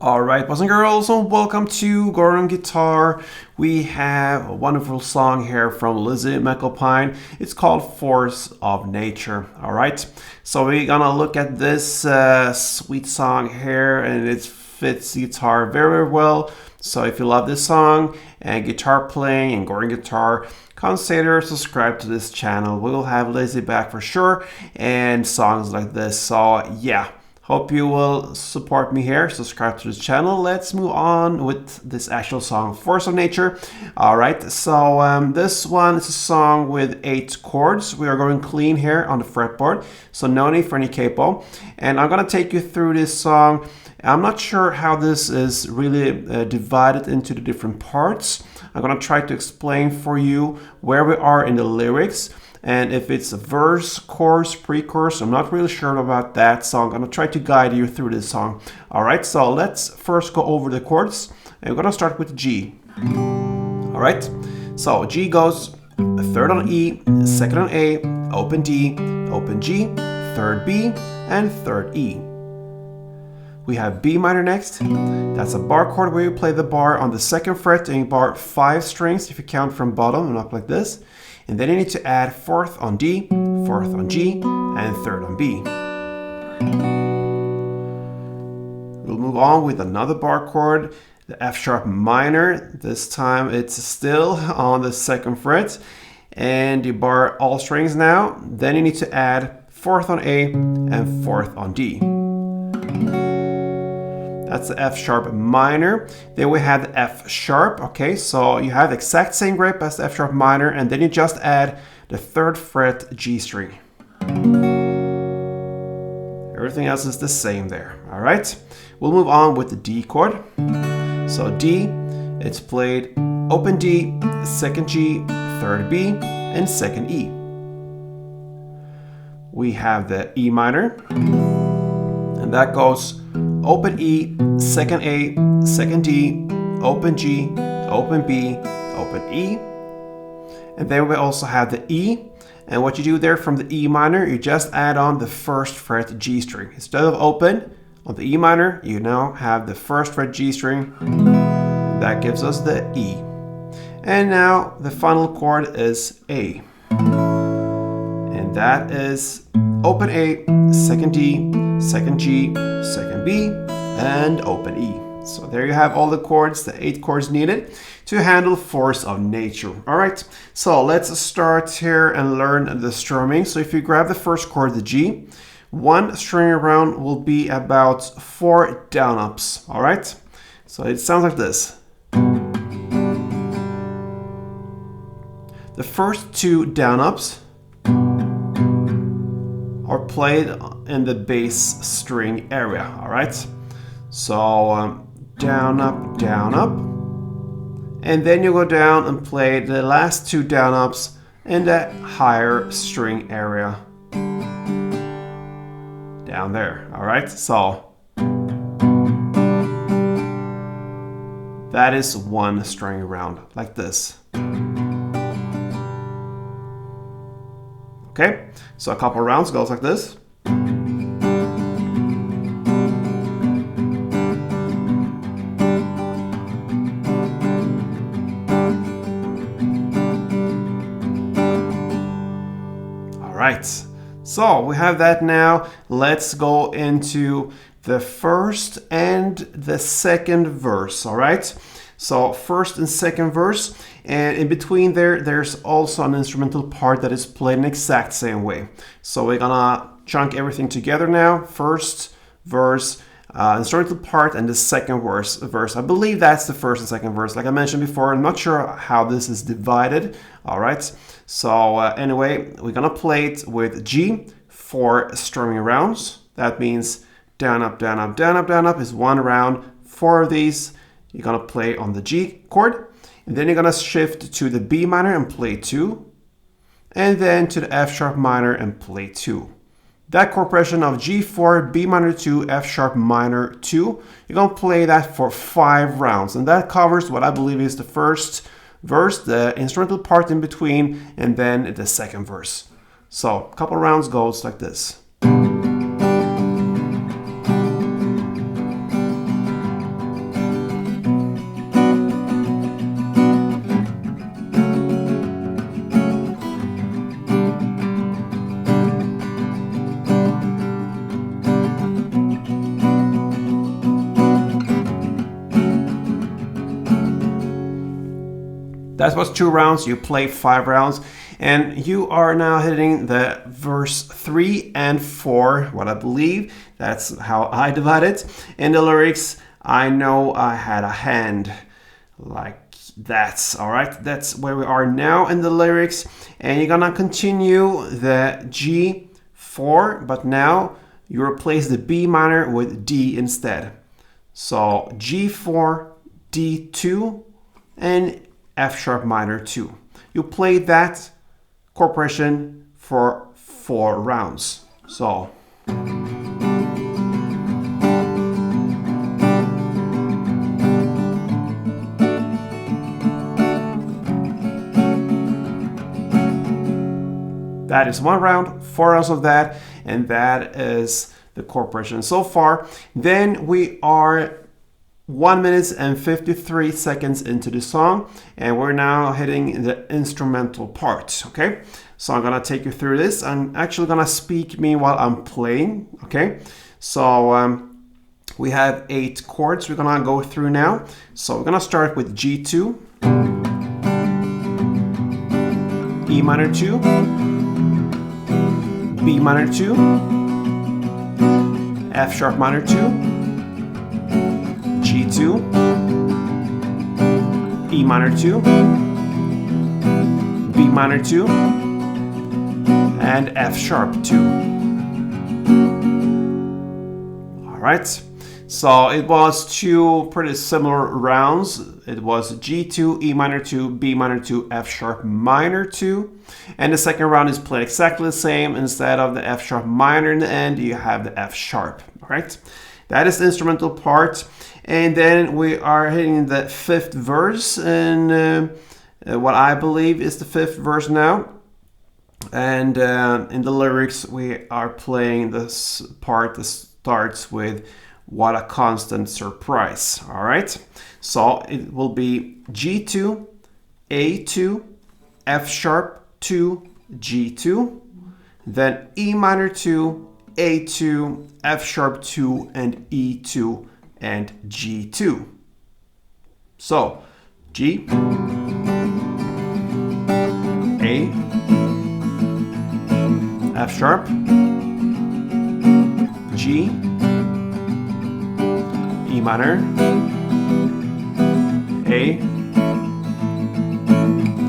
Alright, boys and girls, and welcome to Gordon Guitar. We have a wonderful song here from Lizzy McAlpine. It's called Force of Nature. Alright, so we're gonna look at this sweet song here, and it fits guitar very well. So if you love this song and guitar playing and Gordon Guitar, consider subscribe to this channel. We will have Lizzy back for sure and songs like this. So yeah. Hope you will support me here. Subscribe to this channel. Let's move on with this actual song, Force of Nature. All right, so this one is a song with 8 chords. We are going clean here on the fretboard, so no need for any capo. And I'm gonna take you through this song. I'm not sure how this is really divided into the different parts. I'm gonna try to explain for you where we are in the lyrics. And if it's a verse, chorus, pre-chorus, I'm not really sure about that, so I'm going to try to guide you through this song. Alright, so let's first go over the chords. And we're going to start with G. Alright, so G goes a third on E, second on A, open D, open G, third B, and third E. We have B minor next. That's a bar chord where you play the bar on the 2nd fret and you bar 5 strings if you count from bottom and up like this. And then you need to add 4th on D, 4th on G, and 3rd on B. We'll move on with another bar chord, the F sharp minor. This time it's still on the 2nd fret. And you bar all strings now. Then you need to add 4th on A and 4th on D. That's the F sharp minor. Then we have the F sharp. Okay, so you have the exact same grip as the F sharp minor, and then you just add the 3rd fret G string. Everything else is the same there. All right, we'll move on with the D chord. So D, it's played open D, 2nd G, 3rd B, and 2nd E. We have the E minor, and that goes open E, 2nd A, 2nd D, open G, open B, open E. And then we also have the E. And what you do there from the E minor, you just add on the 1st fret G string. Instead of open on the E minor, you now have the 1st fret G string. That gives us the E. And now the final chord is A. And that is open A, 2nd D, 2nd G, 2nd B, and open E. So there you have all the chords, the 8 chords needed to handle Force of Nature. All right, so let's start here and learn the strumming. So if you grab the first chord, the G, 1 string around will be about 4 down ups. All right, so it sounds like this. The first 2 down ups are played in the bass string area. All right, so down up, and then you go down and play the last 2 down ups in the higher string area down there. All right, so that is 1 string around like this. Okay, so a couple rounds goes like this. All right, so we have that now. Let's go into the 1st and the 2nd verse. All right, so 1st and 2nd verse. And in between there's also an instrumental part that is played in the exact same way. So we're gonna chunk everything together now. 1st verse, instrumental part, and the 2nd verse. I believe that's the 1st and 2nd verse. Like I mentioned before, I'm not sure how this is divided. All right. So anyway, we're gonna play it with G, 4 strumming rounds. That means down, up, down, up, down, up, down, up is 1 round. 4 of these you're gonna play on the G chord. And then you're gonna shift to the B minor and play 2, and then to the F sharp minor and play 2. That chord progression of G4, B minor 2, F sharp minor 2, you're gonna play that for 5 rounds, and that covers what I believe is the 1st verse, the instrumental part in between, and then the 2nd verse. So a couple rounds goes like this. That was 2 rounds. You play 5 rounds, and you are now hitting the verse 3 and 4, what I believe. That's how I divide it. In the lyrics, I know I had a hand like that. All right, that's where we are now in the lyrics, and you're gonna continue the G4, but now you replace the B minor with D instead. So G4, D2, and F sharp minor 2. You play that chord progression for 4 rounds. So that is 1 round, 4 rounds of that, and that is the chord progression so far. Then we are 1 minute and 53 seconds into the song, and we're now hitting the instrumental part. Okay, so I'm gonna take you through this. I'm actually gonna speak meanwhile I'm playing. Okay, so we have 8 chords we're gonna go through now. So we're gonna start with G2, E minor 2, B minor 2, F sharp minor 2, G2, E minor 2, B minor 2, and F sharp 2. All right, so it was 2 pretty similar rounds. It was G2, E minor 2, B minor 2, F sharp minor 2. And the second round is played exactly the same. Instead of the F sharp minor in the end, you have the F sharp. All right, that is the instrumental part. And then we are hitting the 5th verse, and what I believe is the 5th verse now. And in the lyrics, we are playing this part that starts with "What a constant surprise." All right, so it will be G2, A2, F sharp 2, G2, then E minor 2, A2, F sharp 2, and E2 and G2. So G, A, F sharp, G, E minor, A,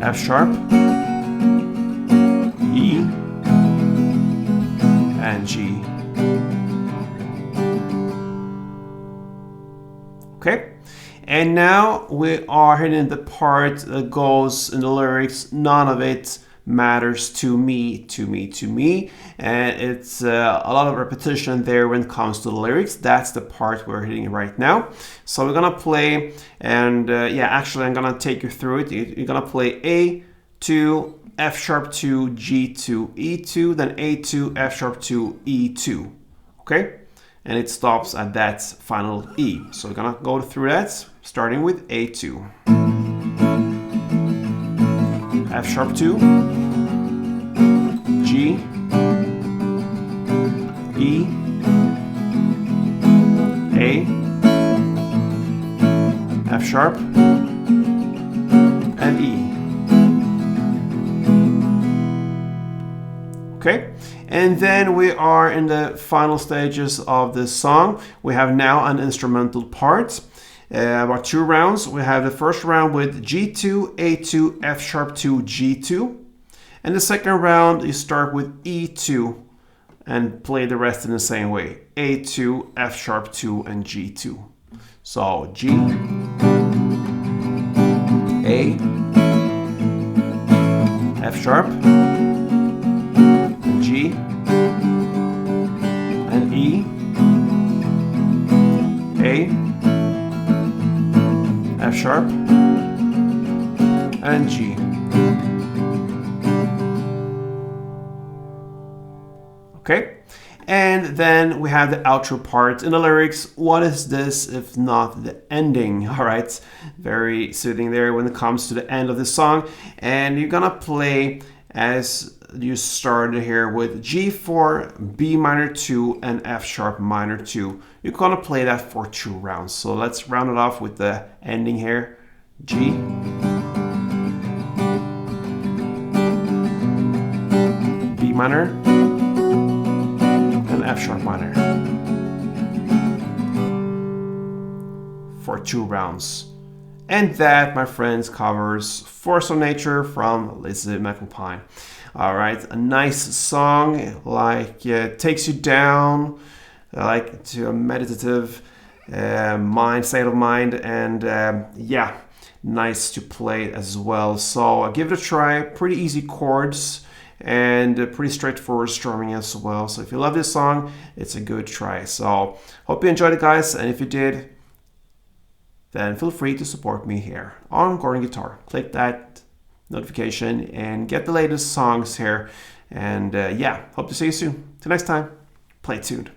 F sharp, E, and G. Okay, and now we are hitting the part that goes in the lyrics, "None of it matters to me, to me, to me," and it's a lot of repetition there when it comes to the lyrics. That's the part we're hitting right now. So we're gonna play, and actually I'm gonna take you through it. You're gonna play A2, F sharp 2, G2, E2, then A2, F sharp 2, E2. Okay, and it stops at that final E. So we're gonna go through that, starting with A2. F sharp 2, G, E, A, F sharp, and E. Okay, and then we are in the final stages of this song. We have now an instrumental part. About 2 rounds. We have the first round with G2, A2, F sharp 2, G2. And the second round, you start with E2 and play the rest in the same way. A2, F sharp 2, and G2. So G, A, F sharp, G, and E, A, F sharp, and G. Okay, and then we have the outro part in the lyrics. What is this if not the ending? All right, very soothing there when it comes to the end of the song. And you're gonna play as you started here with G4, B minor 2, and F sharp minor 2. You're gonna play that for 2 rounds. So let's round it off with the ending here. G, minor, and F sharp minor for 2 rounds. And that, my friends, covers Force of Nature from Lizzy McAlpine. All right, a nice song, like takes you down, like to a meditative state of mind, and yeah, nice to play as well. So give it a try. Pretty easy chords and pretty straightforward strumming as well. So if you love this song, it's a good try. So hope you enjoyed it, guys, and if you did, then feel free to support me here on Gordon Guitar. Click that notification and get the latest songs here. And yeah, hope to see you soon. Till next time, play tuned.